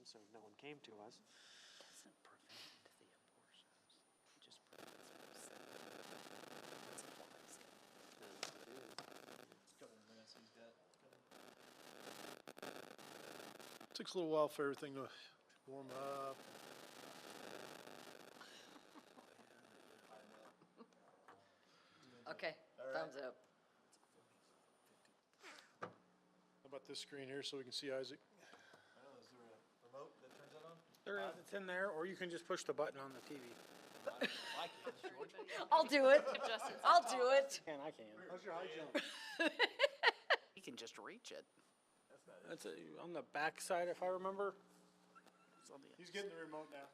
so no one came to us. Doesn't prevent the abortions. It just prevents them. That's a wise Takes a little while for everything to warm up. Okay, thumbs up. How about this screen here so we can see Isaac? Is there a remote that turns that on? There is, it's in there, or you can just push the button on the TV. I'll do it. I'll do it. I can. How's your high jump? You can just reach it. That's on the back side, if I remember. It's on the He's getting the remote now.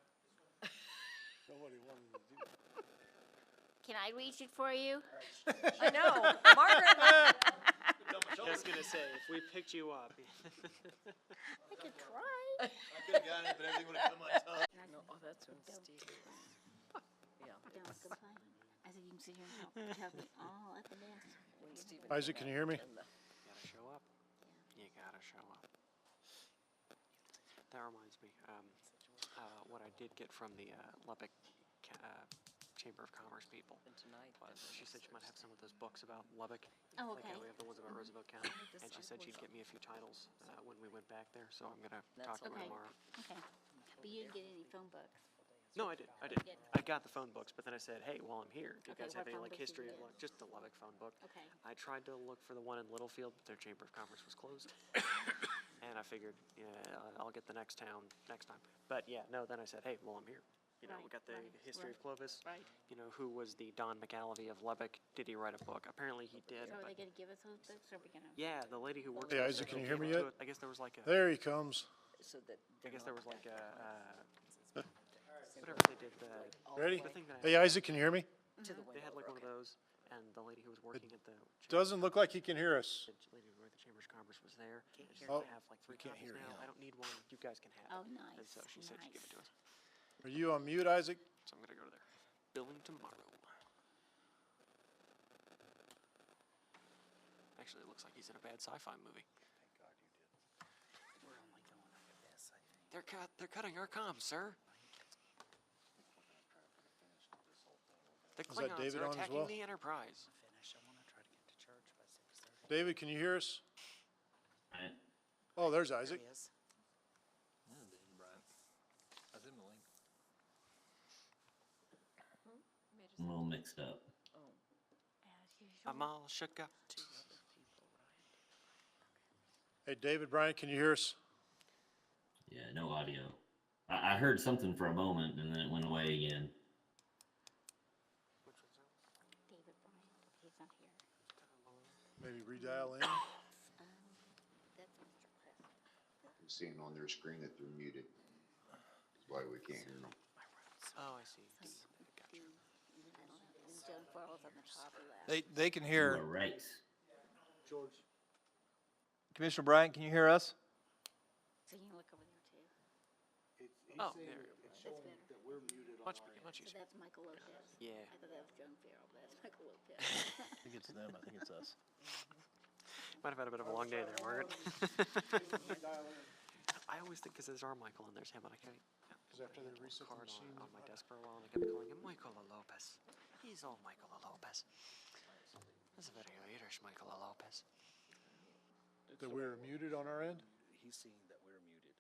Nobody wanted to do that. Can I reach it for you? I know. Margaret. I was gonna say, if we picked you up. I could try. I could have gotten it, but everything would have come on my tongue. No, oh, that's what Steve is. Yeah. Don't complain. I said you can sit here and help me all up and down. When Stephen Isaac, can you hear me? You gotta show up. You gotta show up. That reminds me, what I did get from the Lubbock Chamber of Commerce people was she said she might have some of those books about Lubbock. Oh, Like okay. we have the ones about Roosevelt County, and she said she'd get me a few titles when we went back there. So I'm gonna talk to her Okay. tomorrow. Okay. But you didn't get any phone books. No, I did. Good. I got the phone books, but then I said, hey, while I'm here, do you Okay, guys what have any phone like books did history you of get? like just the Lubbock phone book? Okay. I tried to look for the one in Littlefield, but their Chamber of Commerce was closed. And I figured, yeah, I'll get the next town next time. But yeah, no, then I said, hey, while I'm here, you know, we got the history of Clovis. Right. You know, who was the Don McAlevey of Lubbock? Did he write a book? Apparently he did. So are But they gonna give us those books or are we gonna? yeah, the lady who works Hey, there Isaac, said can you they hear me gave it yet? to us. I guess there was like a, There he comes. So that I guess there was like a, whatever they did, Ready? the thing that Hey, Isaac, can you hear me? to the they had like one of those, and the lady who was working at the Doesn't look like he can hear us. the lady who worked at the Chamber of Commerce was there. And she's Oh, gonna have like 3 can't copies hear now. him. I don't need one. You guys can have Oh, it. nice. And so she said she'd give it to us. Are you on mute, Isaac? So I'm gonna go to their building tomorrow. Actually, it looks like he's in a bad sci-fi movie. we're only going over this, I think. They're cutting our comms, sir. The Is that Klingons David are on as attacking well? the Enterprise. Finish. I want to try to get to church by 6:30. David, can you hear us? Oh, there's Isaac. There he is. That's in the link. I'm all mixed up. Oh, As usual. I'm all shook up. 2 other people, right? Hey, David, Brian, can you hear us? Yeah, no audio. I heard something for a moment and then it went away again. David Bryant, he's not here. Maybe redial in. That's Mr. President. I'm seeing on their screen that they're muted. That's why we can't hear them. Oh, I see. So, Gotcha. I don't know, and Joan Farrell's on the top left. They can You hear. are right. George. Commissioner Bryant, can you hear us? So you can look over there too. Oh, there you go. That's better. Much So easier. that's Michael Lopez. Yeah. I thought that was Joan Farrell, but that's Michael Lopez. I think it's them. I think it's us. Might have had a bit of a long day there, Margaret. I always think because there's our Michael and there's him, and I can't. Because after they reset the Card machine, on my desk for a while, and I kept calling him Michael Lopez. He's all Michael Lopez. That's a very Irish Michael Lopez. that we're muted on our end? He's seeing that we're muted.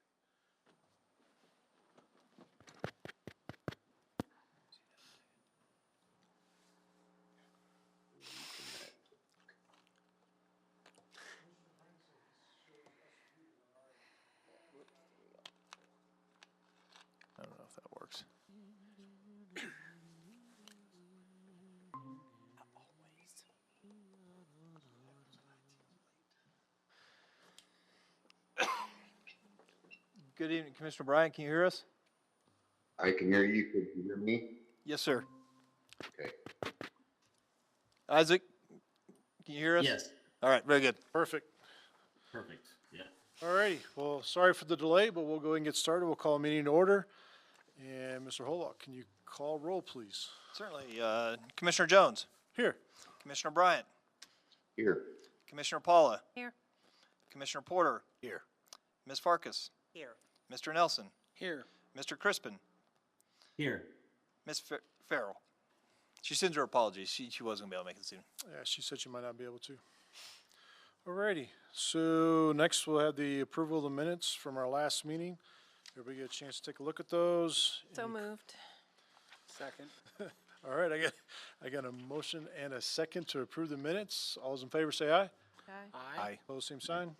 I don't know if that works. Always. Good evening, Commissioner Bryant. Can you hear us? I can hear you. Could you hear me? Yes, sir. Okay. Isaac, can you hear us? Yes, All right, very good. Perfect. perfect. Yeah. All righty. Well, sorry for the delay, but we'll go ahead and get started. We'll call a meeting to order. And Mr. Holock, can you call roll, please? Certainly. Commissioner Jones, Here. Commissioner Bryant, Here. Commissioner Paula, Here. Commissioner Porter, Here. Ms. Farkas, Here. Mr. Nelson, Here. Mr. Crispin, Here. Ms. Farrell. She sends her apologies. She wasn't gonna be able to make it soon. Yeah, she said she might not be able to. Alrighty, so next we'll have the approval of the minutes from our last meeting. Everybody get a chance to take a look at those. So moved. Second. All right, I got a motion and a second to approve the minutes. All those in favor say aye. Aye. Opposed, same sign.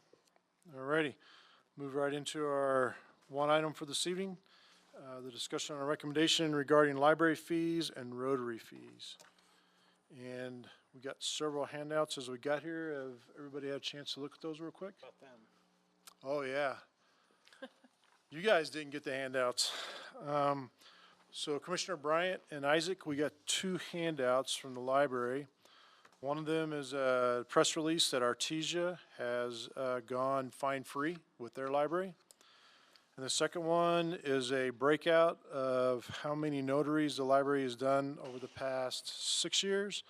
Alrighty, move right into our one item for this evening. The discussion on a recommendation regarding library fees and rotary fees. And we got several handouts as we got here. Have everybody had a chance to look at those real quick? About them. Oh, yeah. You guys didn't get the handouts. So Commissioner Bryant and Isaac, we got two handouts from the library. One of them is a press release that Artesia has gone fine-free with their library. And the second one is a breakout of how many notaries the library has done over the past 6 years.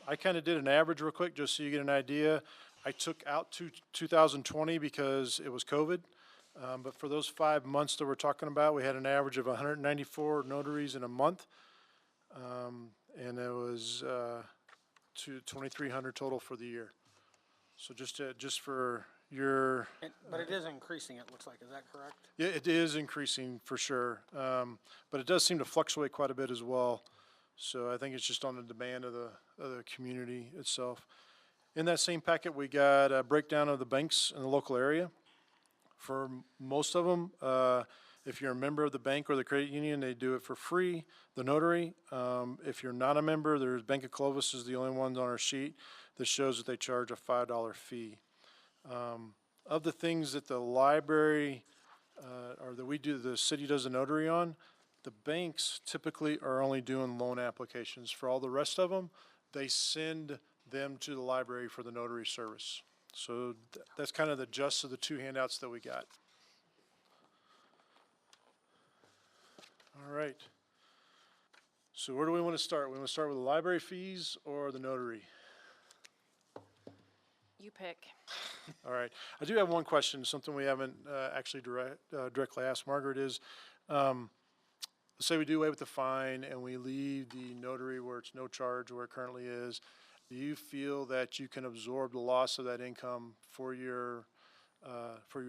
I kind of did an average real quick, just so you get an idea. I took out 2020 because it was COVID. But for those 5 months that we're talking about, we had an average of 194 notaries in a month. And it was 2,300 total for the year. So just for your, But it is increasing, it looks like. Is that correct? yeah, it is increasing for sure. But it does seem to fluctuate quite a bit as well. So I think it's just on the demand of the community itself. In that same packet, we got a breakdown of the banks in the local area. For most of them, if you're a member of the bank or the credit union, they do it for free, the notary. If you're not a member, there's Bank of Clovis is the only one on our sheet that shows that they charge a $5 fee. Of the things that the library, or that we do, the city does a notary on, the banks typically are only doing loan applications. For all the rest of them, they send them to the library for the notary service. So that's kind of the gist of the two handouts that we got. All right. So where do we want to start? We want to start with the library fees or the notary? You pick. All right. I do have one question, something we haven't actually directly asked Margaret is, let's say we do away with the fine and we leave the notary where it's no charge where it currently is. Do you feel that you can absorb the loss of that income for your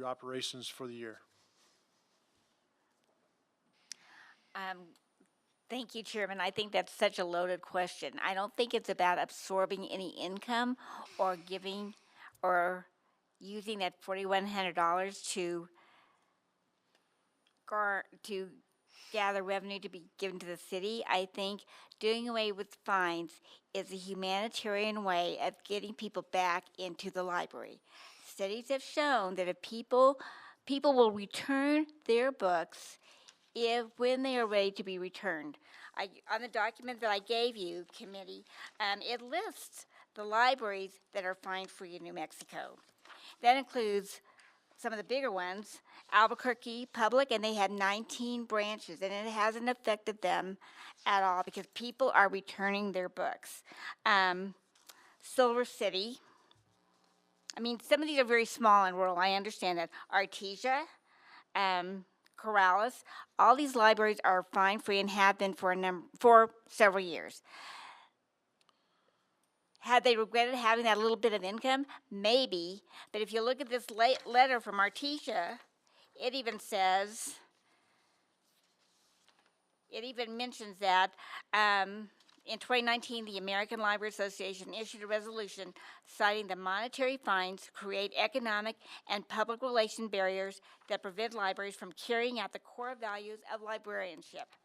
operations for the year? Thank you, Chairman. I think that's such a loaded question. I don't think it's about absorbing any income or giving or using that $4,100 to gather revenue to be given to the city. I think doing away with fines is a humanitarian way of getting people back into the library. Studies have shown that if people will return their books when they are ready to be returned. On the document that I gave you, committee, it lists the libraries that are fine-free in New Mexico. That includes some of the bigger ones, Albuquerque Public, and they had 19 branches, and it hasn't affected them at all because people are returning their books. Silver City, I mean, some of these are very small and rural, I understand that. Artesia, Corrales, all these libraries are fine-free and have been for several years. Had they regretted having that little bit of income? Maybe. But if you look at this letter from Artesia, it even mentions that in 2019, the American Library Association issued a resolution citing the monetary fines create economic and public relation barriers that prevent libraries from carrying out the core values of librarianship.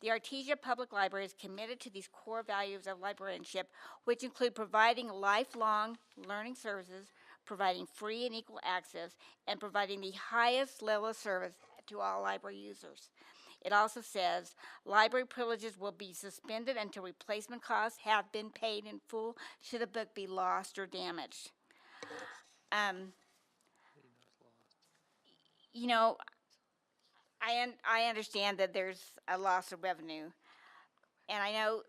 The Artesia Public Library is committed to these core values of librarianship, which include providing lifelong learning services, providing free and equal access, and providing the highest level of service to all library users. It also says library privileges will be suspended until replacement costs have been paid in full should a book be lost or damaged. You know, I understand that there's a loss of revenue. And I know,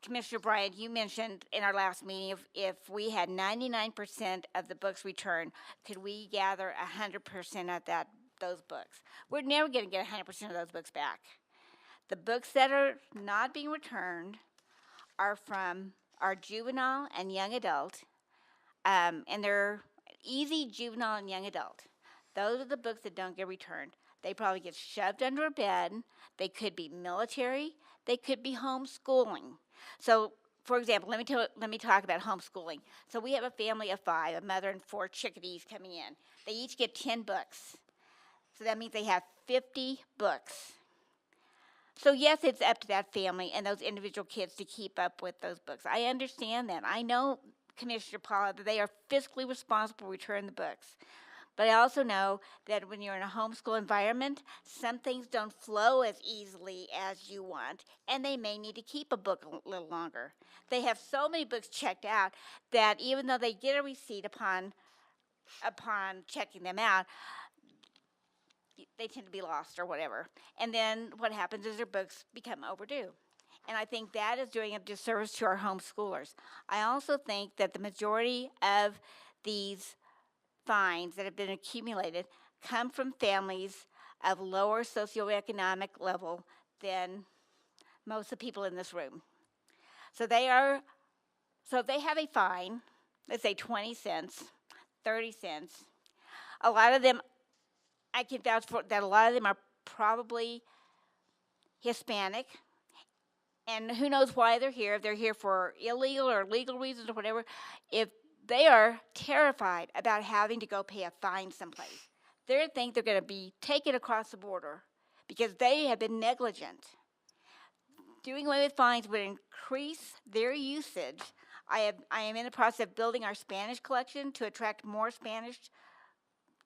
Commissioner Bryant, you mentioned in our last meeting if we had 99% of the books returned, could we gather 100% of that those books. We're never going to get 100% of those books back. The books that are not being returned are from our juvenile and young adult, and they're easy juvenile and young adult. Those are the books that don't get returned. They probably get shoved under a bed. They could be military. They could be homeschooling. So, for example, let me talk about homeschooling. So we have a family of 5, a mother and 4 chickadees coming in. They each get 10 books. So that means they have 50 books. So yes, it's up to that family and those individual kids to keep up with those books. I understand that. I know, Commissioner Paula, that they are fiscally responsible to return the books. But I also know that when you're in a homeschool environment, some things don't flow as easily as you want, and they may need to keep a book a little longer. They have so many books checked out that even though they get a receipt upon checking them out, they tend to be lost or whatever. And then what happens is their books become overdue. And I think that is doing a disservice to our homeschoolers. I also think that the majority of these fines that have been accumulated come from families of lower socioeconomic level than most of the people in this room. So if they have a fine, let's say 20 cents, 30 cents, a lot of them, I can vouch for that a lot of them are probably Hispanic, and who knows why they're here, if they're here for illegal or legal reasons or whatever. If they are terrified about having to go pay a fine someplace, they think they're going to be taken across the border because they have been negligent. Doing away with fines would increase their usage. I am in the process of building our Spanish collection to attract more Spanish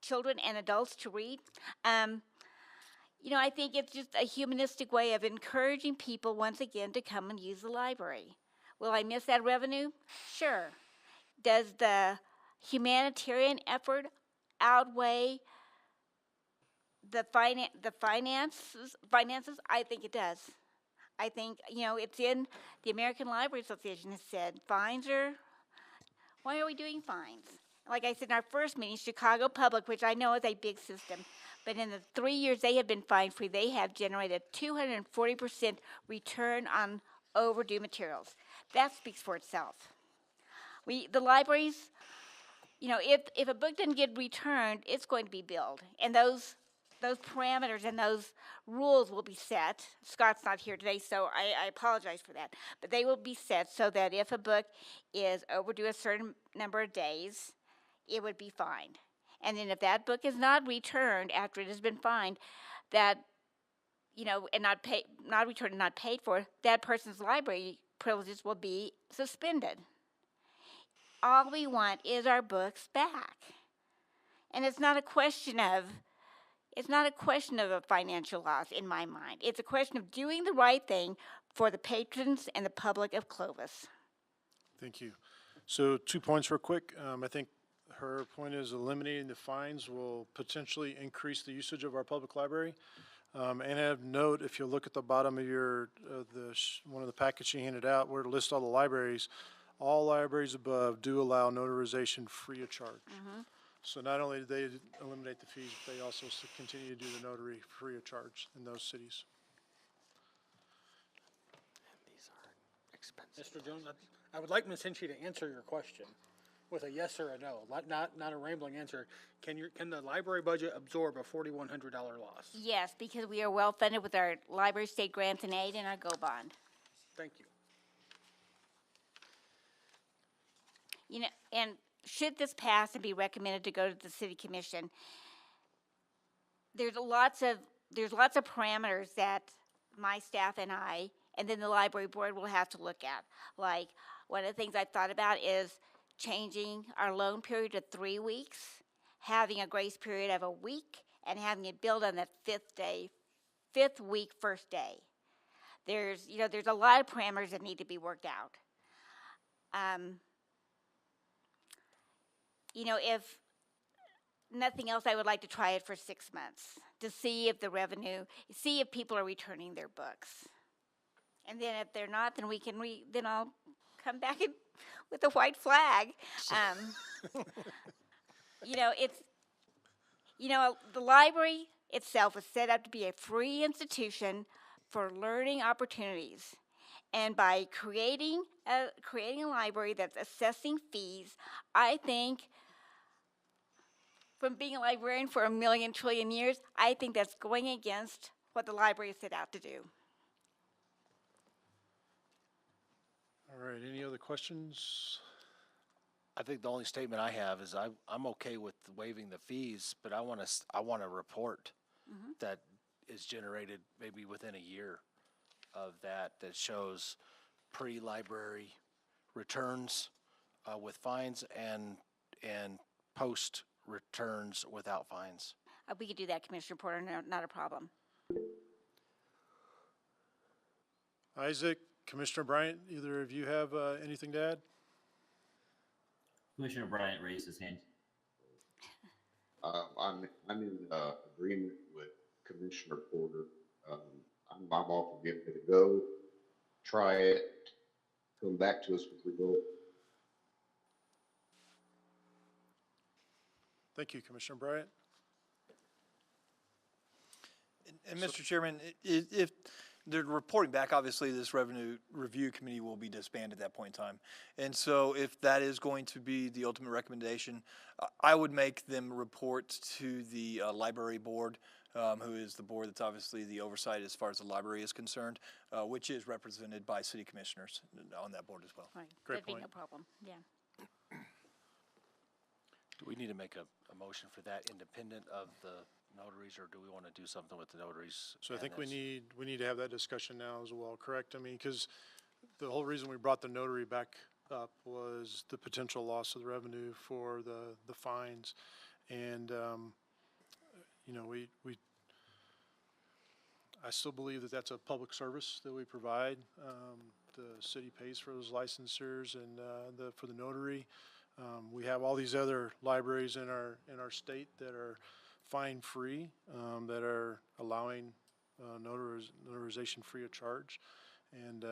children and adults to read. I think it's just a humanistic way of encouraging people once again to come and use the library. Will I miss that revenue? Sure. Does the humanitarian effort outweigh the finances? I think it does. I think, it's in the American Library Association has said why are we doing fines? Like I said in our first meeting, Chicago Public, which I know is a big system, but in the 3 years they have been fine-free, they have generated 240% return on overdue materials. That speaks for itself. The libraries, if a book doesn't get returned, it's going to be billed. And those parameters and those rules will be set. Scott's not here today, so I apologize for that. But they will be set so that if a book is overdue a certain number of days, it would be fined. And then if that book is not returned after it has been fined, and not returned and not paid for, that person's library privileges will be suspended. All we want is our books back. And it's not a question of a financial loss in my mind. It's a question of doing the right thing for the patrons and the public of Clovis. Thank you. So 2 points real quick. I think her point is eliminating the fines will potentially increase the usage of our public library. And have note, if you look at the bottom of one of the packets you handed out, where it lists all the libraries, all libraries above do allow notarization free of charge. Mm-hmm. So not only do they eliminate the fees, but they also continue to do the notary free of charge in those cities. These are expensive. Mr. Jones, I would like Ms. Hinchy to answer your question with a yes or a no, not a rambling answer. Can the library budget absorb a $4,100 loss? Yes, because we are well funded with our library state grants and aid and our GO bond. Thank you. And should this pass and be recommended to go to the city commission, there's lots of parameters that my staff and I, and then the library board will have to look at. Like, one of the things I've thought about is changing our loan period to 3 weeks, having a grace period of a week, and having it billed on the fifth week, first day. There's a lot of parameters that need to be worked out. If nothing else, I would like to try it for 6 months to see if if people are returning their books. And then if they're not, then then I'll come back with a white flag. You know, the library itself is set up to be a free institution for learning opportunities. And by creating a library that's assessing fees, I think from being a librarian for a million trillion years, I think that's going against what the library is set out to do. All right, any other questions? I think the only statement I have is I'm okay with waiving the fees, but I want a report that is generated maybe within a year of that shows pre-library returns with fines and post returns without fines. We could do that, Commissioner Porter, not a problem. Isaac, Commissioner Bryant, either of you have anything to add? Commissioner Bryant raised his hand. I'm in, agreement with Commissioner Porter. I'm all for giving it a go, try it, come back to us with results. Thank you, Commissioner Bryant. And Mr. Chairman, if they're reporting back, obviously this revenue review committee will be disbanded at that point in time. And so if that is going to be the ultimate recommendation, I would make them report to the library board, who is the board that's obviously the oversight as far as the library is concerned, which is represented by city commissioners on that board as well. Right. Great That'd be point. no problem, yeah. Do we need to make a motion for that independent of the notaries, or do we want to do something with the notaries? So I and think this? we need to have that discussion now as well, correct? I mean, because the whole reason we brought the notary back up was the potential loss of the revenue for the fines. And, you know, I still believe that that's a public service that we provide. The city pays for those licensors and for the notary. We have all these other libraries in our state that are fine-free, that are allowing notarization free of charge. And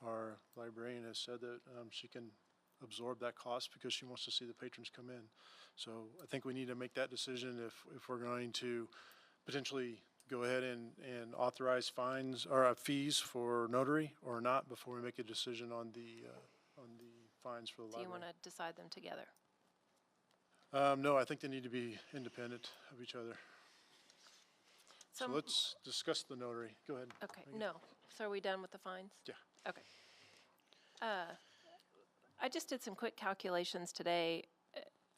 our librarian has said that she can absorb that cost because she wants to see the patrons come in. So I think we need to make that decision if we're going to potentially go ahead and authorize fines or fees for notary or not before we make a decision on the fines for the Do you library. want to decide them together? No, I think they need to be independent of each other. So let's discuss the notary. Go ahead. Okay, Megan. no. So are we done with the fines? Yeah. Okay. I just did some quick calculations today.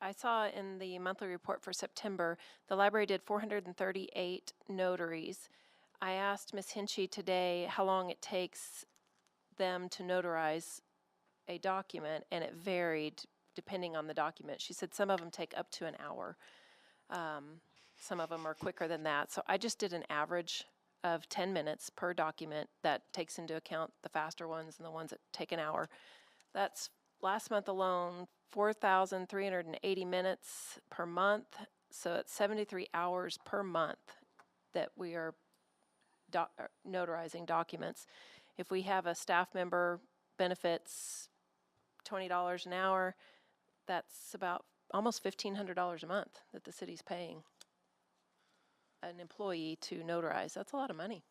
I saw in the monthly report for September, the library did 438 notaries. I asked Ms. Hinchy today how long it takes them to notarize a document, and it varied depending on the document. She said some of them take up to an hour. Some of them are quicker than that. So I just did an average of 10 minutes per document that takes into account the faster ones and the ones that take an hour. That's last month alone, 4,380 minutes per month. So it's 73 hours per month that we are notarizing documents. If we have a staff member benefits $20 an hour, that's about almost $1,500 a month that the city's paying an employee to notarize. That's a lot of money.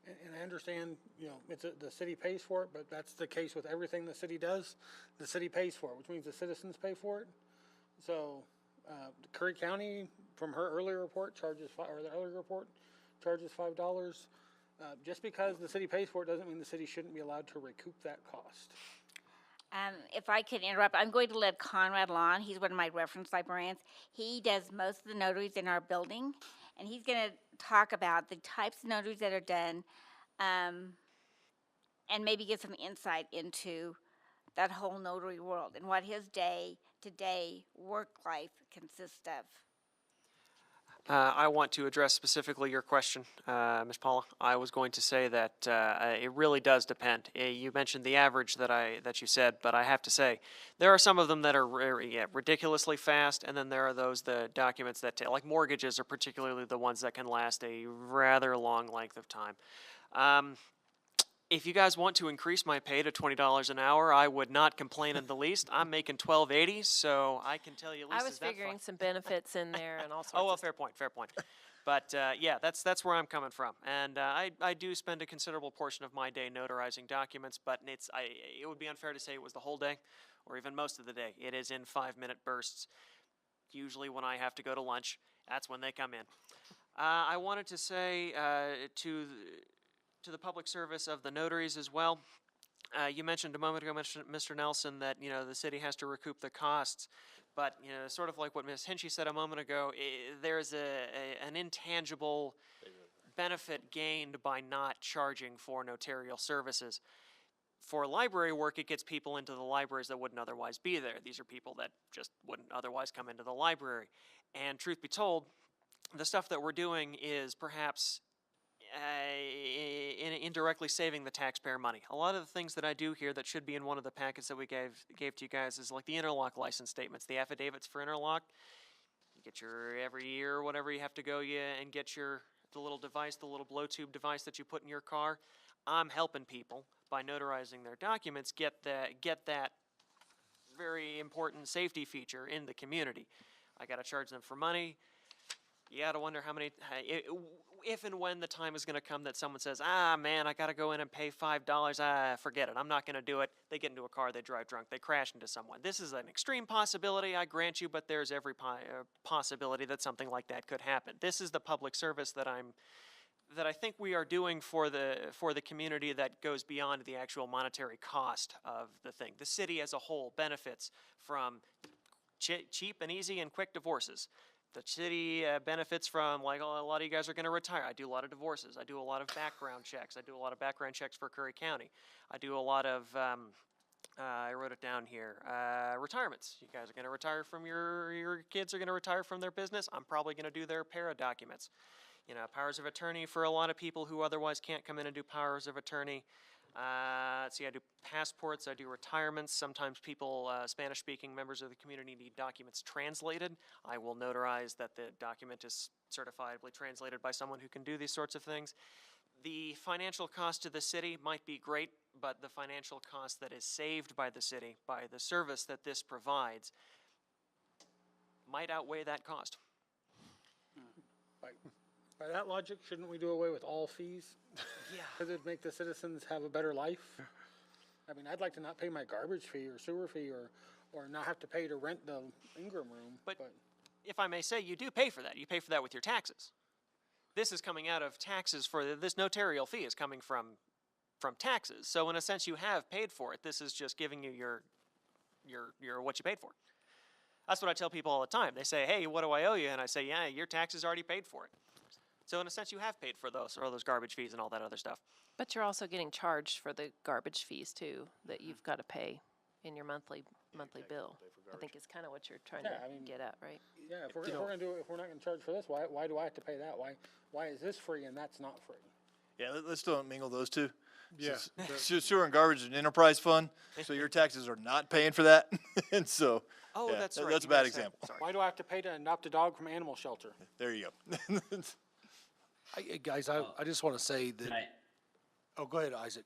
And I understand, you know, the city pays for it, but that's the case with everything the city does. The city pays for it, which means the citizens pay for it. So, Curry County, from her earlier report, charges $5. Just because the city pays for it doesn't mean the city shouldn't be allowed to recoup that cost. If I could interrupt, I'm going to let Conrad Lawn, he's one of my reference librarians. He does most of the notaries in our building, and he's going to talk about the types of notaries that are done, and maybe give some insight into that whole notary world and what his day-to-day work life consists of. I want to address specifically your question, Ms. Paula. I was going to say that it really does depend. You mentioned the average that you said, but I have to say there are some of them that are ridiculously fast, and then there are the documents that like mortgages are particularly the ones that can last a rather long length of time. if you guys want to increase my pay to $20 an hour, I would not complain in the least. I'm making $12.80, so I can tell you at least I was is that figuring fine? some benefits in there and all sorts Oh, well, of fair point, fair point. But yeah, that's where I'm coming from, and I do spend a considerable portion of my day notarizing documents, but it would be unfair to say it was the whole day, or even most of the day. It is in 5-minute bursts. Usually, when I have to go to lunch, that's when they come in. I wanted to say to the public service of the notaries as well. You mentioned a moment ago, Mr. Nelson, that the city has to recoup the costs. But sort of like what Ms. Hinchy said a moment ago, there's an intangible benefit gained by not charging for notarial services. For library work, it gets people into the libraries that wouldn't otherwise be there. These are people that just wouldn't otherwise come into the library. And truth be told, the stuff that we're doing is perhaps indirectly saving the taxpayer money. A lot of the things that I do here that should be in one of the packets that we gave to you guys is like the interlock license statements, the affidavits for interlock. You get your every year or whatever you have to go and get the little device, the little blow tube device that you put in your car. I'm helping people by notarizing their documents get that very important safety feature in the community. I got to charge them for money. You got to wonder how many, if and when the time is going to come that someone says, man, I got to go in and pay $5. Forget it. I'm not going to do it. They get into a car, they drive drunk, they crash into someone. This is an extreme possibility, I grant you, but there's every possibility that something like that could happen. This is the public service that I think we are doing for the community that goes beyond the actual monetary cost of the thing. The city as a whole benefits from cheap and easy and quick divorces. The city benefits from, like, a lot of you guys are going to retire. I do a lot of divorces. I do a lot of background checks. I do a lot of background checks for Curry County. I do a lot of, I wrote it down here, retirements. You guys are going to retire from your kids are going to retire from their business. I'm probably going to do their para documents. Powers of attorney for a lot of people who otherwise can't come in and do powers of attorney. See, I do passports, I do retirements. Sometimes people, Spanish-speaking members of the community need documents translated. I will notarize that the document is certifiably translated by someone who can do these sorts of things. The financial cost to the city might be great, but the financial cost that is saved by the city, by the service that this provides, might outweigh that cost. By that logic, shouldn't we do away with all fees? Yeah. Because it'd make the citizens have a better life? I mean, I'd like to not pay my garbage fee or sewer fee or not have to pay to rent the Ingram room, But if I may say, you do pay for that. You pay for that with your taxes. This is coming out of taxes this notarial fee is coming from taxes. So in a sense, you have paid for it. This is just giving you your what you paid for. That's what I tell people all the time. They say, hey, what do I owe you? And I say, yeah, your taxes already paid for it. So in a sense, you have paid for those garbage fees and all that other stuff. But you're also getting charged for the garbage fees too, that you've got to pay in your monthly bill. I think is kind of what you're trying to get at, right? yeah, if we're not going to charge for this, why do I have to pay that? Why is this free and that's not free? Yeah, let's don't mingle those two. Yeah. Sewer and garbage is an enterprise fund, so your taxes are not paying for that. And so, Oh, yeah, that's right. that's a You bad guys have- example. sorry. Why do I have to pay to adopt a dog from animal shelter? There you go. Guys, I just want to say that, oh, go ahead, Isaac.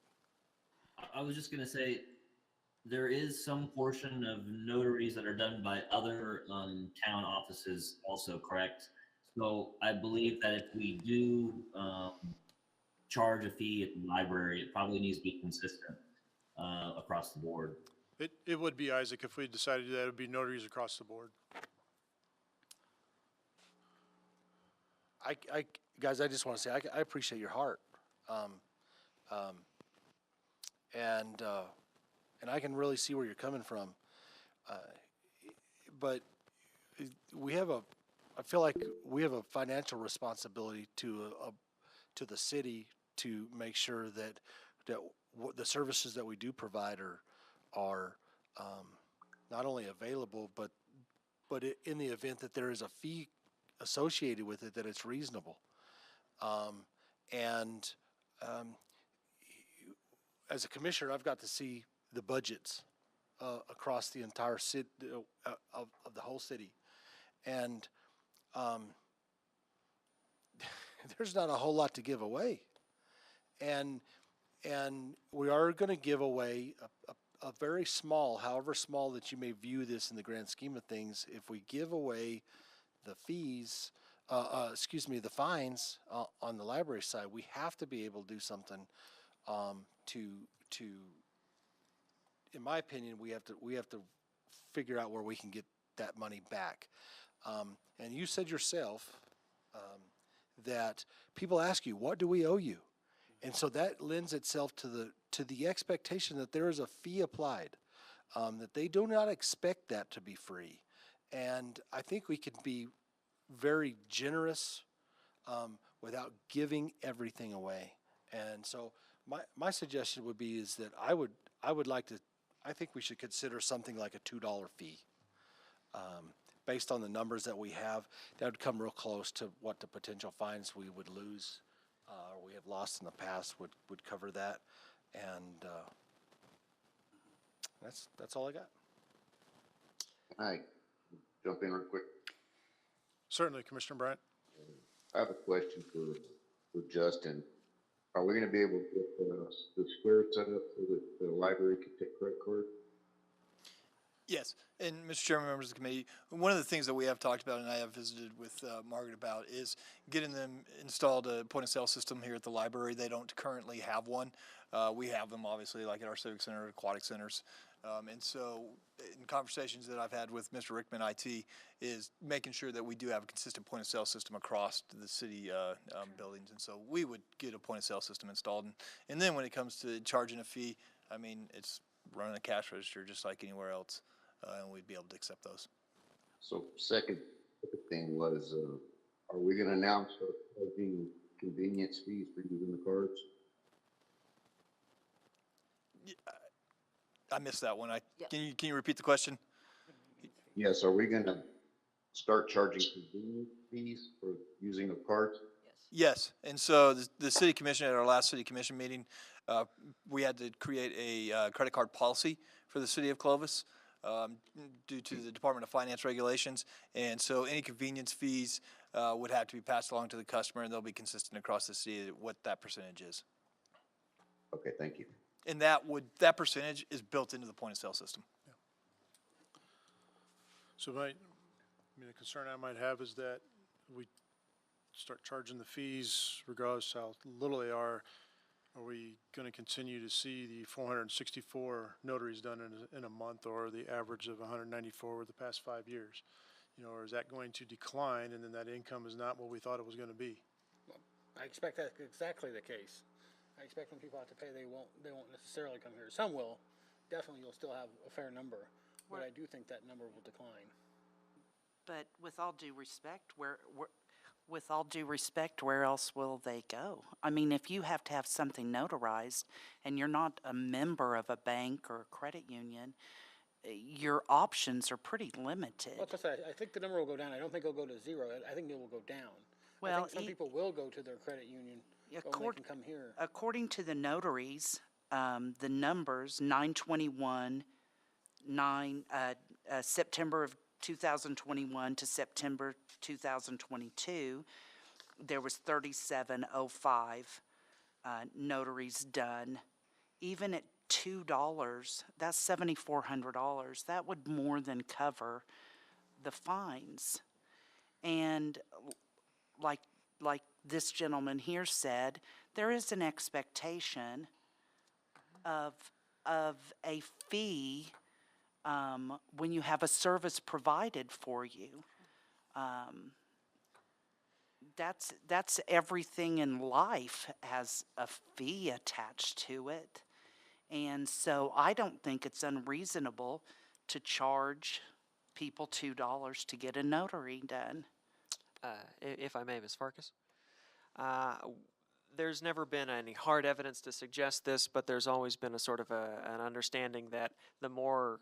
I was just gonna say, there is some portion of notaries that are done by other town offices also, correct? So I believe that if we do charge a fee at the library, it probably needs to be consistent across the board. It would be, Isaac, if we decided that it would be notaries across the board. Guys, I just want to say, I appreciate your heart. And I can really see where you're coming from. But I feel like we have a financial responsibility to the city to make sure that the services that we do provide are not only available, but in the event that there is a fee associated with it, that it's reasonable. As a commissioner, I've got to see the budgets across the entire city of the whole city, and there's not a whole lot to give away. And And we are going to give away a very small, however small that you may view this in the grand scheme of things, if we give away the fees, the fines on the library side, we have to be able to do something to, in my opinion, we have to figure out where we can get that money back. And you said yourself that people ask you, what do we owe you? And so that lends itself to the expectation that there is a fee applied, that they do not expect that to be free. And I think we can be very generous without giving everything away. And so my suggestion would be is that I would like to, I think we should consider something like a $2 fee. Based on the numbers that we have, that would come real close to what the potential fines we would lose or we have lost in the past would cover that. And that's all I got. Hi, jump in real quick. Certainly, Commissioner Bryant. I have a question for Justin. Are we gonna be able to get the square set up so that the library can take credit card? Yes, and Mr. Chairman, members of the committee, one of the things that we have talked about and I have visited with Margaret about is getting them installed a point-of-sale system here at the library. They don't currently have one. We have them, obviously, like at our civic center, aquatic centers. And so in conversations that I've had with Mr. Rickman, IT, is making sure that we do have a consistent point-of-sale system across the city buildings. And so we would get a point-of-sale system installed. And then when it comes to charging a fee, I mean, it's running a cash register just like anywhere else. And we'd be able to accept those. So second thing was, are we gonna announce our charging convenience fees for using the cards? I missed that one. Can you repeat the question? Yes, are we gonna start charging convenience fees for using of cards? Yes, and so the city commission, at our last city commission meeting, we had to create a credit card policy for the city of Clovis due to the Department of Finance regulations. And so any convenience fees would have to be passed along to the customer, and they'll be consistent across the city what that percentage is. Okay, thank you. And that percentage is built into the point of sale system. Yeah. So the concern I might have is that we start charging the fees regardless how little they are we going to continue to see the 464 notaries done in a month, or the average of 194 over the past 5 years? Or is that going to decline, and then that income is not what we thought it was going to be? I expect that's exactly the case. I expect when people have to pay, they won't necessarily come here. Some will. Definitely you'll still have a fair number, but I do think that number will decline. But with all due respect, where else will they go? I mean, if you have to have something notarized and you're not a member of a bank or a credit union, your options are pretty limited. Well, I think the number will go down. I don't think it'll go to zero. I think it will go down. Well, I think some people will go to their credit union when they can come here. According to the notaries, the numbers, 9/21, September of 2021 to September 2022, there was 3705 notaries done. Even at $2, that's $7,400. That would more than cover the fines. And like this gentleman here said, there is an expectation of a fee when you have a service provided for you. That's everything in life has a fee attached to it. And so I don't think it's unreasonable to charge people $2 to get a notary done. If I may, Ms. Farkas. There's never been any hard evidence to suggest this, but there's always been a sort of an understanding that the more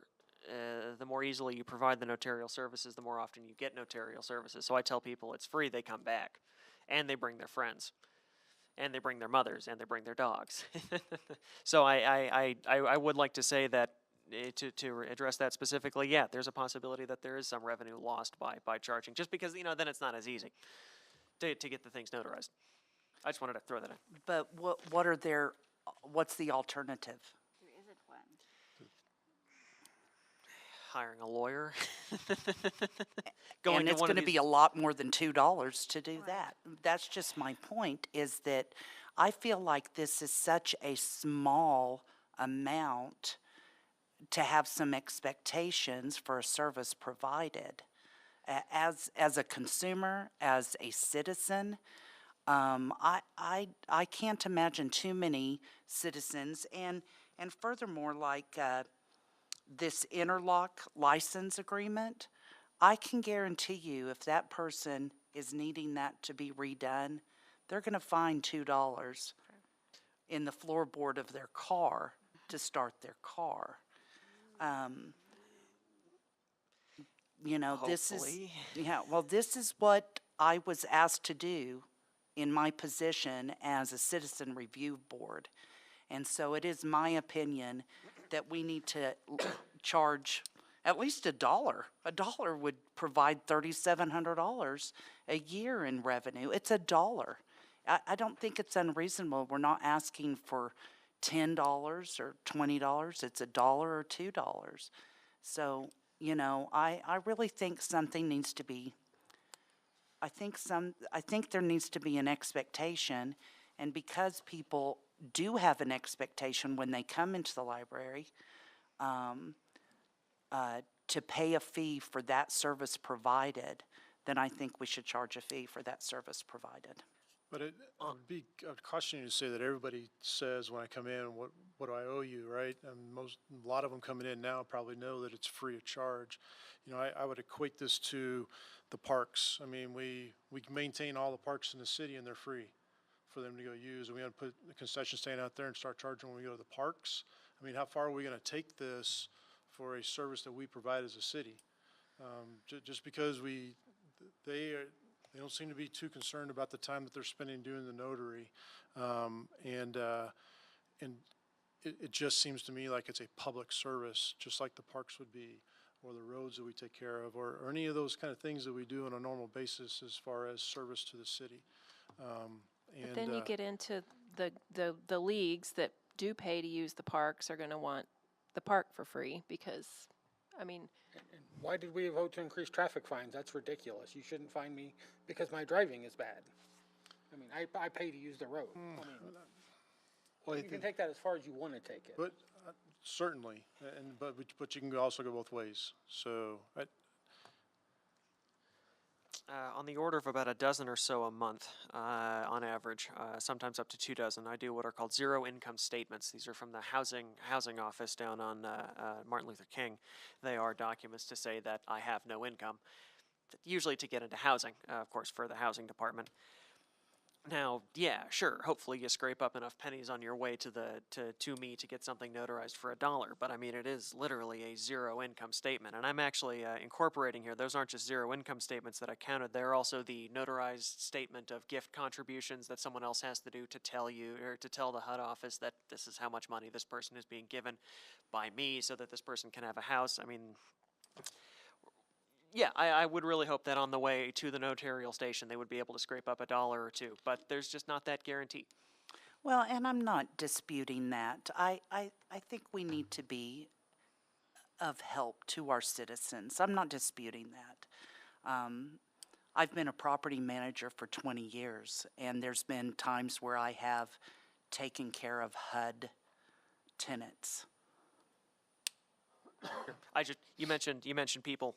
easily you provide the notarial services, the more often you get notarial services. So I tell people it's free, they come back, and they bring their friends, and they bring their mothers, and they bring their dogs. So I would like to say that to address that specifically, yeah, there's a possibility that there is some revenue lost by charging, just because then it's not as easy to get the things notarized. I just wanted to throw that in. But what are their what's the alternative? There isn't one. Hiring a lawyer. Going And to it's one of gonna be these- a lot more than $2 to do that. That's just my point, is that I feel like this is such a small amount to have some expectations for a service provided. As a consumer, as a citizen, I can't imagine too many citizens, and furthermore, like, this interlock license agreement, I can guarantee you if that person is needing that to be redone, they're gonna find $2 in the floorboard of their car to start their car. You know, this is, Hopefully. yeah, well, this is what I was asked to do in my position as a citizen review board. And so it is my opinion that we need to charge at least $1. $1 would provide $3,700 a year in revenue. It's $1. I don't think it's unreasonable. We're not asking for $10 or $20. It's $1 or $2. So, you know, I really think something needs to be, I think there needs to be an expectation, and because people do have an expectation when they come into the library, to pay a fee for that service provided, then I think we should charge a fee for that service provided. But I'd caution you to say that everybody says when I come in, what do I owe you, right? And a lot of them coming in now probably know that it's free of charge. You know, I would equate this to the parks. I mean, we maintain all the parks in the city and they're free for them to go use. And we had to put the concession stand out there and start charging when we go to the parks. I mean, how far are we gonna take this for a service that we provide as a city? Just because they don't seem to be too concerned about the time that they're spending doing the notary. And it just seems to me like it's a public service, just like the parks would be, or the roads that we take care of, or any of those kind of things that we do on a normal basis as far as service to the city. But then you get into the leagues that do pay to use the parks are gonna want the park for free because, I mean, And why did we vote to increase traffic fines? That's ridiculous. You shouldn't fine me because my driving is bad. I mean, I pay to use the road. I mean, Well, I you can think- take that as far as you want to take it. But certainly, but you can also go both ways. So On the order of about a dozen or so a month, on average, sometimes up to 2 dozen. I do what are called zero income statements. These are from the housing office down on Martin Luther King. They are documents to say that I have no income, usually to get into housing, of course, for the housing department. Now, yeah, sure. Hopefully, you scrape up enough pennies on your way to me to get something notarized for $1. But I mean, it is literally a zero income statement, and I'm actually incorporating here. Those aren't just zero income statements that I counted. They're also the notarized statement of gift contributions that someone else has to do to tell you or to tell the HUD office that this is how much money this person is being given by me, so that this person can have a house. I mean. Yeah, I would really hope that on the way to the notarial station, they would be able to scrape up $1 or $2, but there's just not that guarantee. Well, and I'm not disputing that. I think we need to be of help to our citizens. I'm not disputing that. I've been a property manager for 20 years, and there's been times where I have taken care of HUD tenants. You mentioned people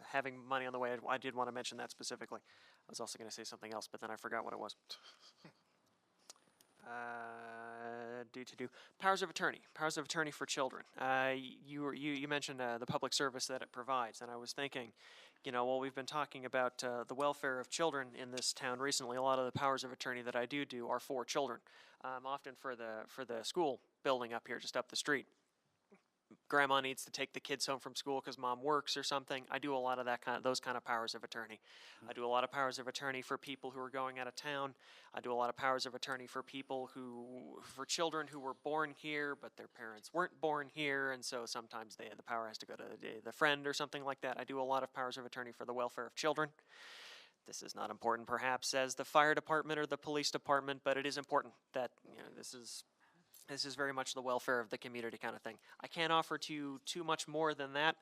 having money on the way. I did want to mention that specifically. I was also going to say something else, but then I forgot what it was. Powers of attorney for children. You mentioned the public service that it provides, and I was thinking, while we've been talking about the welfare of children in this town recently, a lot of the powers of attorney that I do are for children, often for the school building up here, just up the street. Grandma needs to take the kids home from school because mom works or something. I do a lot of those kind of powers of attorney. I do a lot of powers of attorney for people who are going out of town. I do a lot of powers of attorney for for children who were born here, but their parents weren't born here, and so sometimes the power has to go to the friend or something like that. I do a lot of powers of attorney for the welfare of children. This is not important, perhaps, as the fire department or the police department, but it is important that this is This is very much the welfare of the community kind of thing. I can't offer to you too much more than that.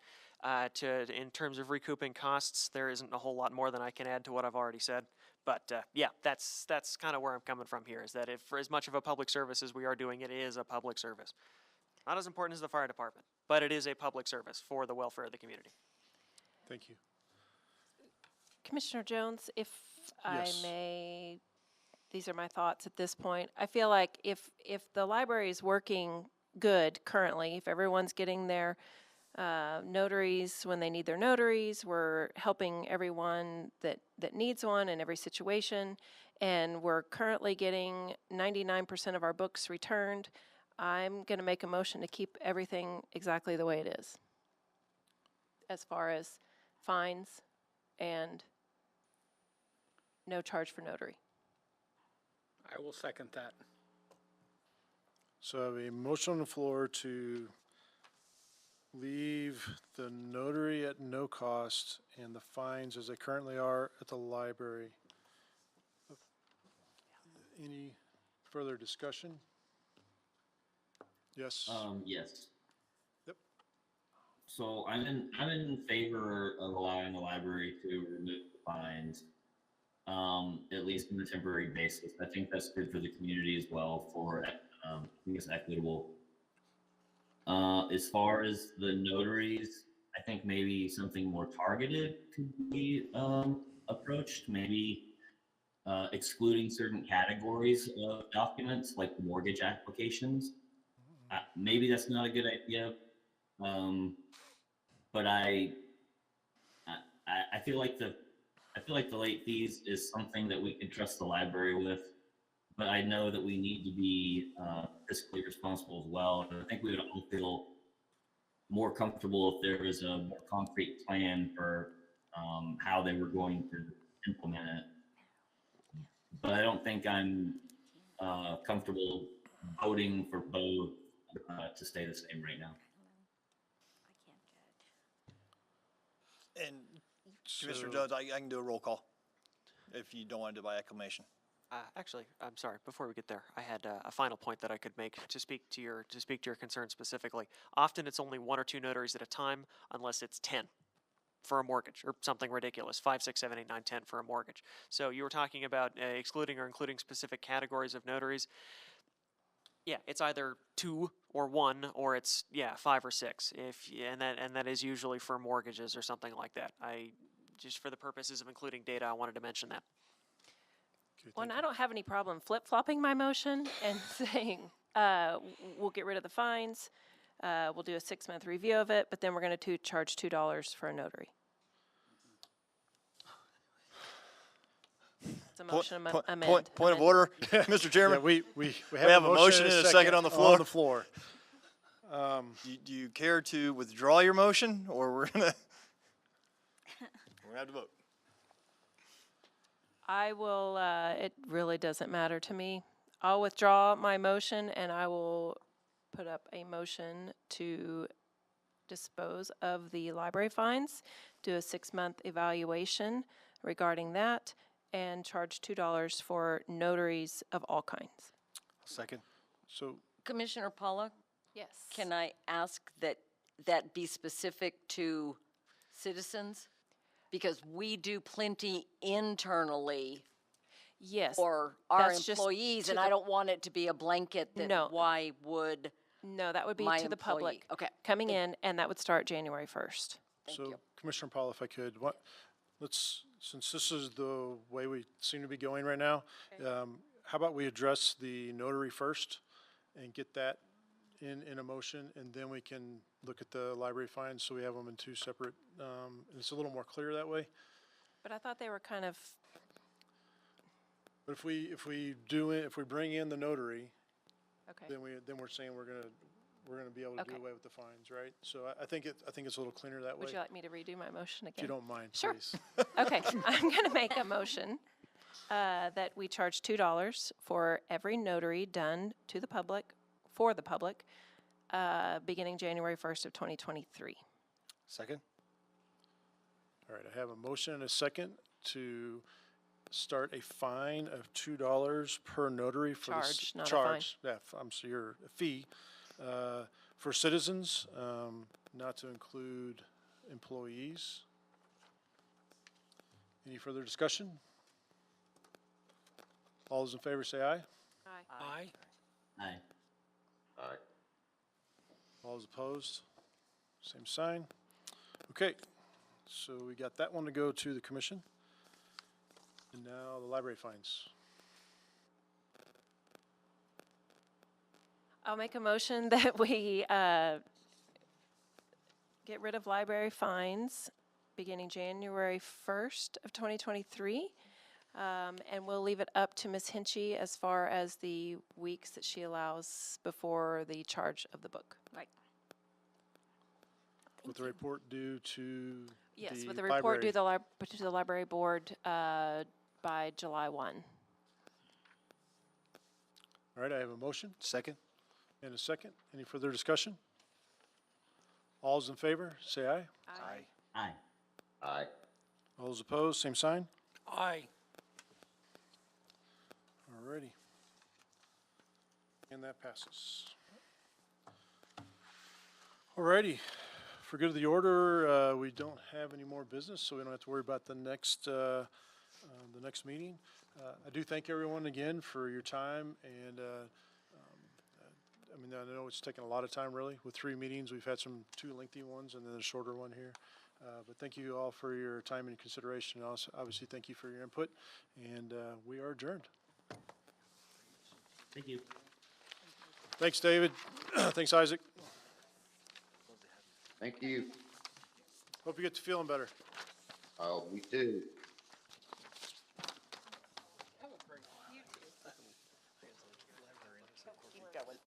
In terms of recouping costs, there isn't a whole lot more than I can add to what I've already said. But yeah, that's kind of where I'm coming from here. Is that if for as much of a public service as we are doing, it is a public service. Not as important as the fire department, but it is a public service for the welfare of the community. Thank you. Commissioner Jones, if Yes. I may, these are my thoughts at this point. I feel like if the library is working good currently, if everyone's getting their notaries when they need their notaries, we're helping everyone that needs one in every situation, and we're currently getting 99% of our books returned, I'm going to make a motion to keep everything exactly the way it is, as far as fines and no charge for notary. I will second that. So I have a motion on the floor to leave the notary at no cost and the fines as they currently are at the library. Any further discussion? Yes? Yes. Yep. So I'm in favor of allowing the library to remove the fines, at least on a temporary basis. I think that's good for the community as well, for I think it's equitable. As far as the notaries, I think maybe something more targeted could be approached. Maybe excluding certain categories of documents, like mortgage applications. Maybe that's not a good idea, but I feel like the late fees is something that we can trust the library with. But I know that we need to be fiscally responsible as well. And I think we would all feel more comfortable if there was a more concrete plan for how they were going to implement it. But I don't think I'm comfortable voting for both to stay the same right now. And Commissioner Jones, I can do a roll call if you don't want to do it by acclamation. Actually, I'm sorry. Before we get there, I had a final point that I could make to speak to your concern specifically. Often, it's only 1 or 2 notaries at a time, unless it's 10 for a mortgage or something ridiculous. 5, 6, 7, 8, 9, 10 for a mortgage. So you were talking about excluding or including specific categories of notaries. Yeah, it's either 2 or 1, or it's 5 or 6. And that is usually for mortgages or something like that. Just for the purposes of including data, I wanted to mention that. Okay, Well, and thank I don't have any problem flip-flopping my motion and saying, we'll get rid of the fines, we'll do a 6-month review of it, but then we're going to charge $2 for a notary. It's a motion amend. Point of order, Mr. you. Chairman. Yeah, we have a motion and a second on the floor. On the floor. Do you care to withdraw your motion, or we're gonna have to vote? I will, it really doesn't matter to me. I'll withdraw my motion and I will put up a motion to dispose of the library fines, do a 6-month evaluation regarding that, and charge $2 for notaries of all kinds. Second. So, Commissioner Pollock, Yes. can I ask that be specific to citizens? Because we do plenty internally Yes. for our that's just employees, to and the- I don't want it to be a blanket that No. why would No, that would be my to the employee? public. Okay, Coming in, and that would start January 1st. thank so you. Commissioner Paul, if I could, since this is the way we seem to be going right now, how about we address the notary first and get that in a motion, and then we can look at the library fines, so we have them in 2 separate, and it's a little more clear that way. But I thought they were kind of, But if we bring in the notary, okay. then we're saying we're gonna be able to do Okay. away with the fines, right? So I think it's a little cleaner that way, Would you like me to redo my motion if you again? don't mind, Sure. please. Okay, I'm going to make a motion that we charge $2 for every notary done to the public, for the public, beginning January 1st of 2023. Second. All right, I have a motion and a second to start a fine of $2 per notary for the Charge, not a fine. charge. Yeah, I'm sorry, your fee, for citizens, not to include employees. Any further discussion? All those in favor say aye. Aye. Aye. Aye. All those opposed, same sign. Okay, so we got that one to go to the commission. And now the library fines. I'll make a motion that we get rid of library fines beginning January 1st of 2023. And we'll leave it up to Ms. Hinchy as far as the weeks that she allows before the charge of the book. Right. With the report due to Yes, the with the report due library. to the library board by July 1. All right, I have a motion Second? and a second. Any further discussion? All those in favor, say aye. Aye. Aye. Aye. All those opposed, same sign. Aye. All righty. And that passes. All righty. For good of the order, we don't have any more business, so we don't have to worry about the next meeting. I do thank everyone again for your time, and I mean, I know it's taken a lot of time, really, with 3 meetings. We've had two lengthy ones and then a shorter one here. But thank you all for your time and consideration. And also, obviously, thank you for your input, and we are adjourned. Thank you. Thanks, David. Thanks, Isaac. Thank you. Hope you get to feeling better. Me too. Have a great one. You too. Keep going.